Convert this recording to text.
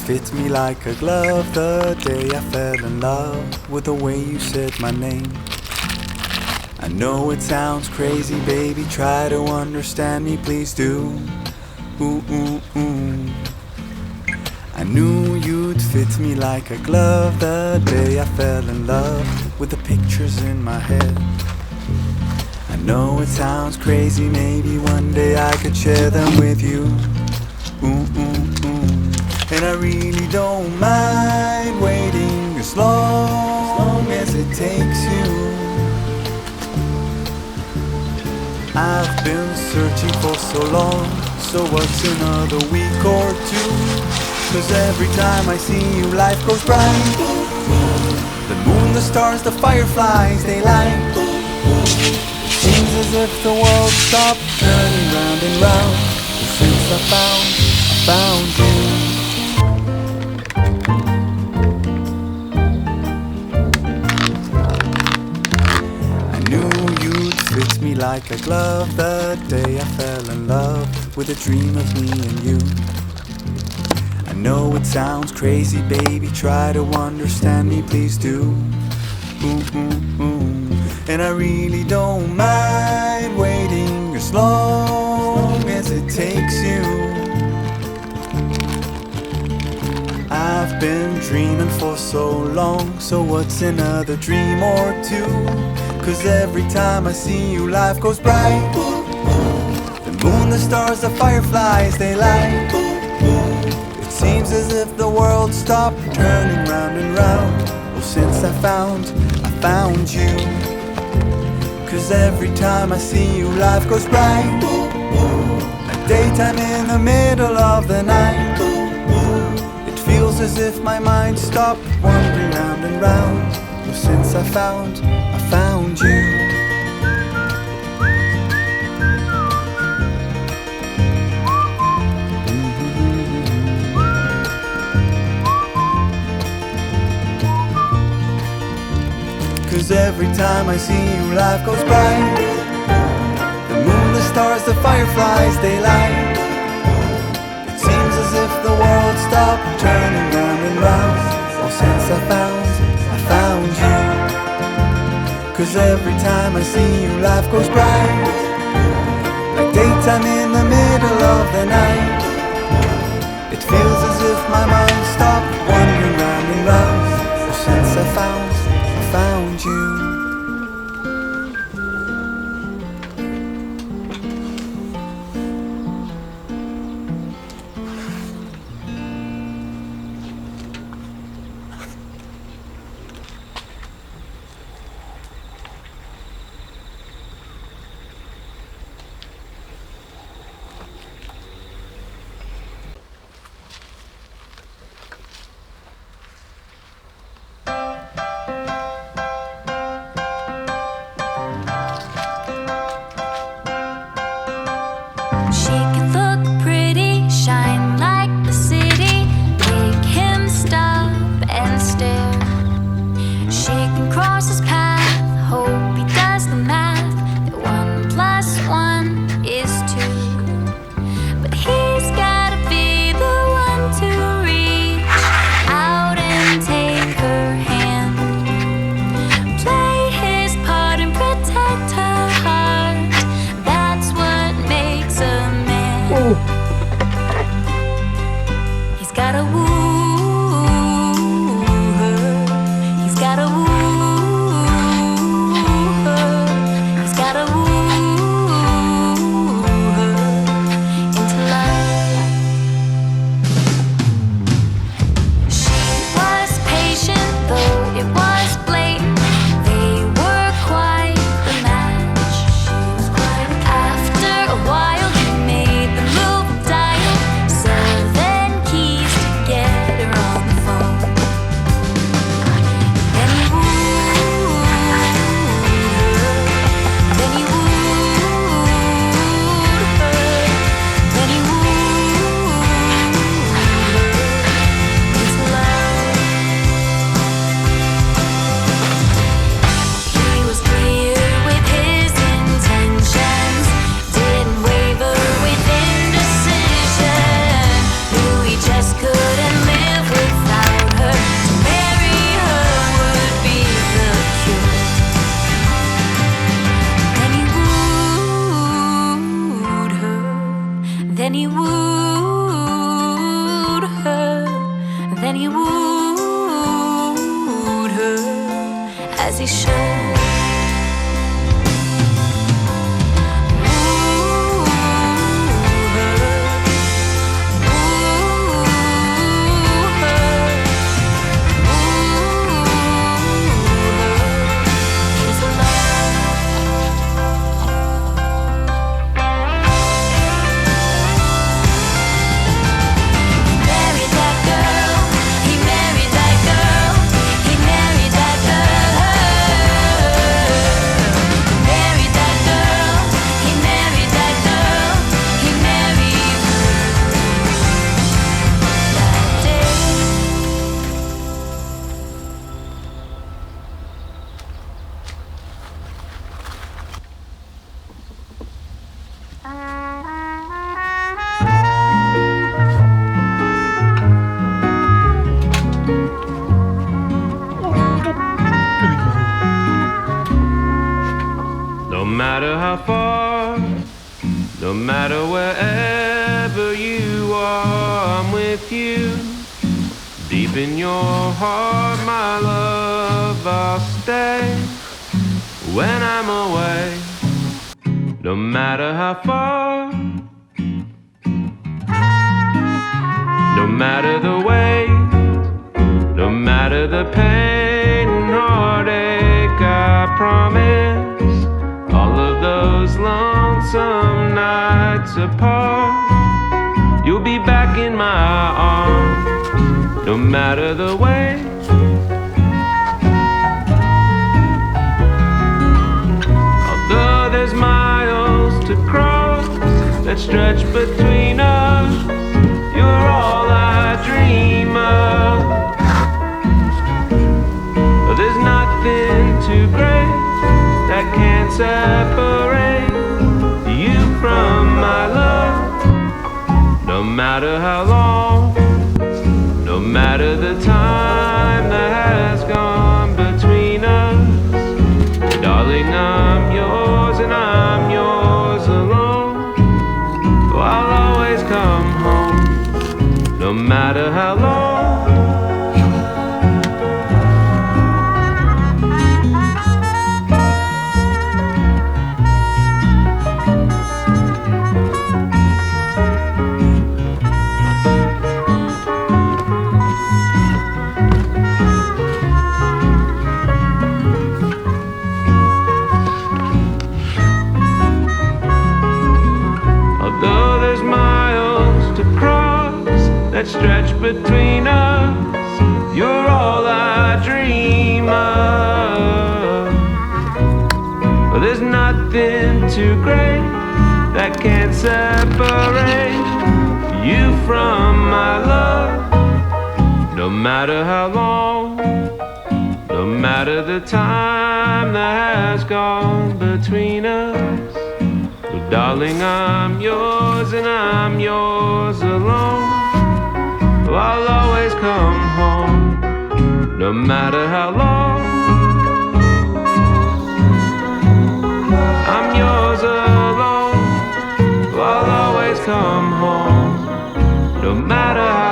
fit me like a glove the day I fell in love with the way you said my name. I know it sounds crazy, baby, try to understand me, please do. Ooh, ooh, ooh. I knew you'd fit me like a glove the day I fell in love with the pictures in my head. I know it sounds crazy, maybe one day I could share them with you. Ooh, ooh, ooh. And I really don't mind waiting as long as it takes you. I've been searching for so long, so what's another week or two? 'Cause every time I see you life goes bright. The moon, the stars, the fireflies, they light. Seems as if the world stopped turning round and round. But since I found you. I knew you'd fit me like a glove the day I fell in love with a dream of me and you. I know it sounds crazy, baby, try to understand me, please do. Ooh, ooh, ooh. And I really don't mind waiting as long as it takes you. I've been dreaming for so long, so what's another dream or two? 'Cause every time I see you life goes bright. The moon, the stars, the fireflies, they light. It seems as if the world stopped turning round and round. Well, since I found you. 'Cause every time I see you life goes bright. Like daytime in the middle of the night. It feels as if my mind stopped wandering round and round. Well, since I found you. Cause every time I see you life goes bright. The moon, the stars, the fireflies, they light. It seems as if the world stopped turning round and round. Oh, since I found you. Cause every time I see you life goes bright. Like daytime in the middle of the night. It feels as if my mind stopped wandering round and round. Oh, since I found you. and he wooed her as he should. No matter how far, no matter wherever you are, I'm with you. Deep in your heart, my love, I'll stay when I'm away. No matter how far, no matter the way, no matter the pain and heartache, I promise all of those lonesome nights apart, you'll be back in my arms. No matter the way, although there's miles to cross that stretch between us, you're all I dream of. There's nothing too great that can't separate you from my love. No matter how long, no matter the time that has gone between us, darling, I'm yours and I'm yours alone. Oh, I'll always come home, no matter how long. That stretch between us, you're all I dream of. Well, there's nothing too great that can't separate you from my love. No matter how long, no matter the time that has gone between us, well, darling, I'm yours and I'm yours alone. I'll always come home, no matter how long. I'm yours alone. I'll always come home, no matter how